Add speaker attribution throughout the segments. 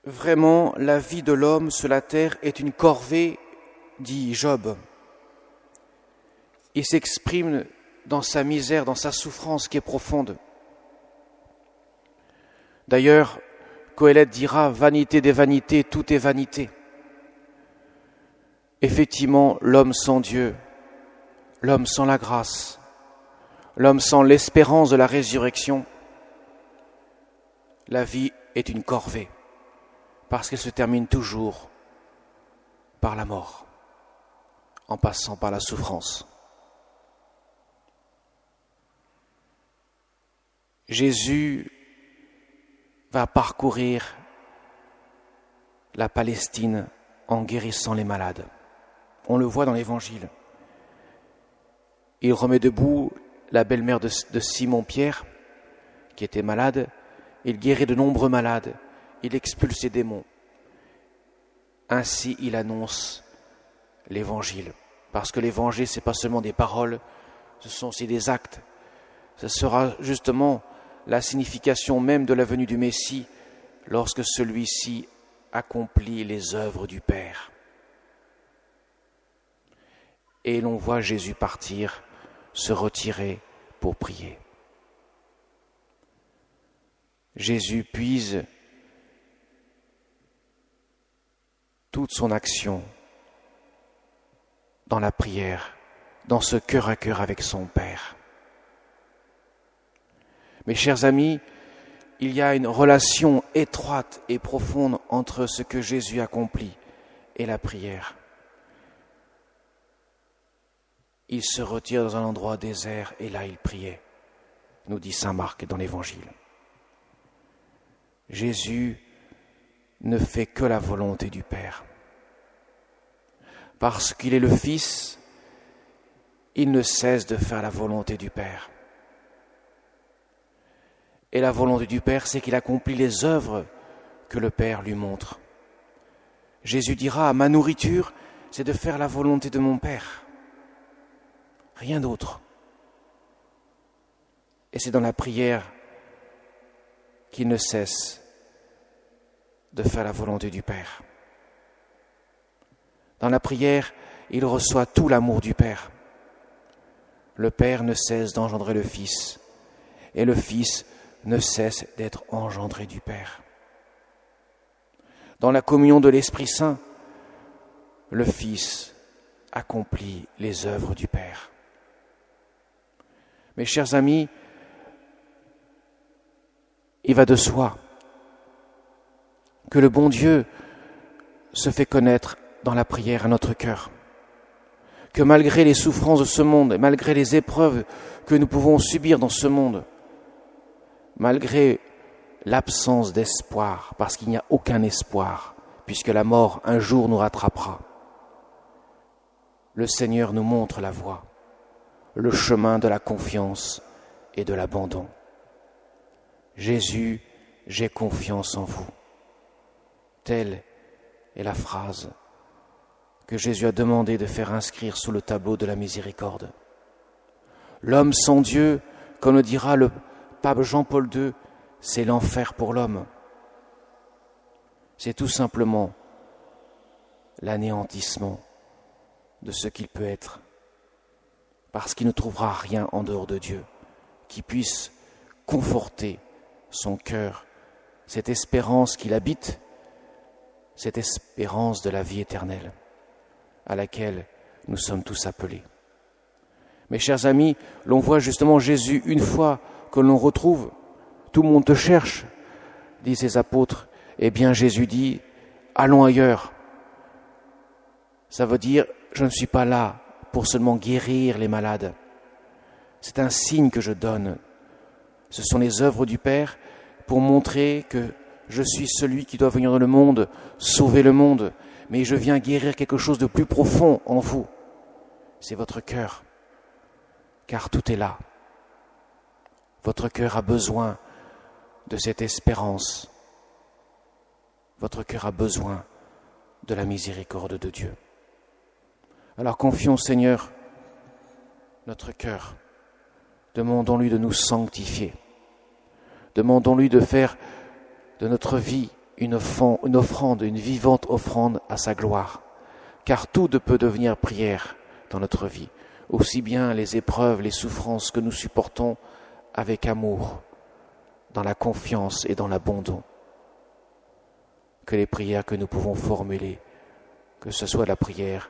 Speaker 1: Vraiment, la vie de l'homme sur la terre est une corvée, dit Job. Il s'exprime dans sa misère, dans sa souffrance qui est profonde. D'ailleurs, Qoélette dira « Vanité des vanités, tout est vanité ». Effectivement, l'homme sans Dieu, l'homme sans la grâce, l'homme sans l'espérance de la résurrection, la vie est une corvée, parce qu'elle se termine toujours par la mort, en passant par la souffrance. Jésus va parcourir la Palestine en guérissant les malades. On le voit dans l'Évangile. Il remet debout la belle-mère de Simon-Pierre, qui était malade. Il guérit de nombreux malades. Il expulse les démons. Ainsi, il annonce l'Évangile. Parce que l'Évangile, ce n'est pas seulement des paroles, ce sont aussi des actes. Ce sera justement la signification même de la venue du Messie lorsque celui-ci accomplit les œuvres du Père. Et l'on voit Jésus partir, se retirer pour prier. Jésus puise toute son action dans la prière, dans ce cœur à cœur avec son Père. Mes chers amis, il y a une relation étroite et profonde entre ce que Jésus accomplit et la prière. Il se retire dans un endroit désert et là il priait, nous dit saint Marc dans l'Évangile. Jésus ne fait que la volonté du Père. Parce qu'il est le Fils, il ne cesse de faire la volonté du Père. Et la volonté du Père, c'est qu'il accomplit les œuvres que le Père lui montre. Jésus dira, ma nourriture, c'est de faire la volonté de mon Père. Rien d'autre. Et c'est dans la prière qu'il ne cesse de faire la volonté du Père. Dans la prière, il reçoit tout l'amour du Père. Le Père ne cesse d'engendrer le Fils, et le Fils ne cesse d'être engendré du Père. Dans la communion de l'Esprit Saint, le Fils accomplit les œuvres du Père. Mes chers amis, il va de soi que le bon Dieu se fait connaître dans la prière à notre cœur. Que malgré les souffrances de ce monde, et malgré les épreuves que nous pouvons subir dans ce monde, malgré l'absence d'espoir, parce qu'il n'y a aucun espoir, puisque la mort un jour nous rattrapera, le Seigneur nous montre la voie, le chemin de la confiance et de l'abandon. Jésus, j'ai confiance en vous. Telle est la phrase que Jésus a demandé de faire inscrire sous le tableau de la miséricorde. L'homme sans Dieu, comme le dira le pape Jean-Paul II, c'est l'enfer pour l'homme. C'est tout simplement l'anéantissement de ce qu'il peut être, parce qu'il ne trouvera rien en dehors de Dieu qui puisse conforter son cœur, cette espérance qu'il habite, cette espérance de la vie éternelle à laquelle nous sommes tous appelés. Mes chers amis, l'on voit justement Jésus, une fois que l'on retrouve, tout le monde te cherche, disent les apôtres. Eh bien Jésus dit, allons ailleurs. Ça veut dire, je ne suis pas là pour seulement guérir les malades. C'est un signe que je donne. Ce sont les œuvres du Père pour montrer que je suis celui qui doit venir dans le monde, sauver le monde, mais je viens guérir quelque chose de plus profond en vous. C'est votre cœur, car tout est là. Votre cœur a besoin de cette espérance. Votre cœur a besoin de la miséricorde de Dieu. Alors confions au Seigneur notre cœur. Demandons-lui de nous sanctifier. Demandons-lui de faire de notre vie une offrande, une vivante offrande à sa gloire. Car tout peut devenir prière dans notre vie, aussi bien les épreuves, les souffrances que nous supportons avec amour, dans la confiance et dans l'abandon, que les prières que nous pouvons formuler, que ce soit la prière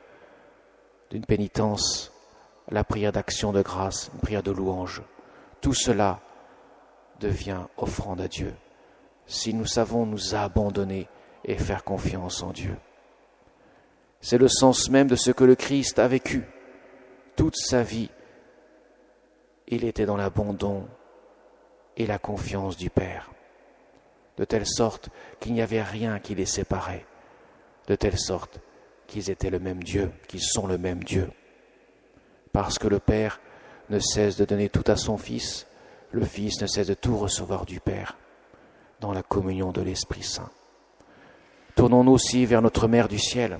Speaker 1: d'une pénitence, la prière d'action de grâce, une prière de louange, tout cela devient offrande à Dieu, si nous savons nous abandonner et faire confiance en Dieu. C'est le sens même de ce que le Christ a vécu. Toute sa vie, il était dans l'abandon et la confiance du Père, de telle sorte qu'il n'y avait rien qui les séparait, de telle sorte qu'ils étaient le même Dieu, qu'ils sont le même Dieu. Parce que le Père ne cesse de donner tout à son Fils, le Fils ne cesse de tout recevoir du Père, dans la communion de l'Esprit Saint. Tournons-nous aussi vers notre Mère du ciel,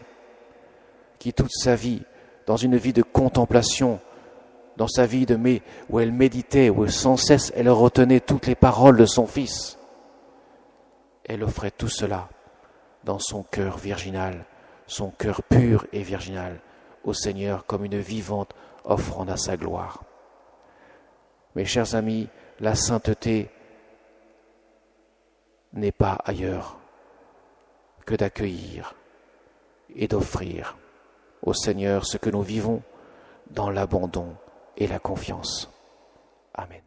Speaker 1: qui toute sa vie, dans une vie de contemplation, dans sa vie où elle méditait, où sans cesse elle retenait toutes les paroles de son Fils, elle offrait tout cela dans son cœur virginal, son cœur pur et virginal, au Seigneur comme une vivante offrande à sa gloire. Mes chers amis, la sainteté n'est pas ailleurs que d'accueillir et d'offrir au Seigneur ce que nous vivons dans l'abandon et la confiance. Amen.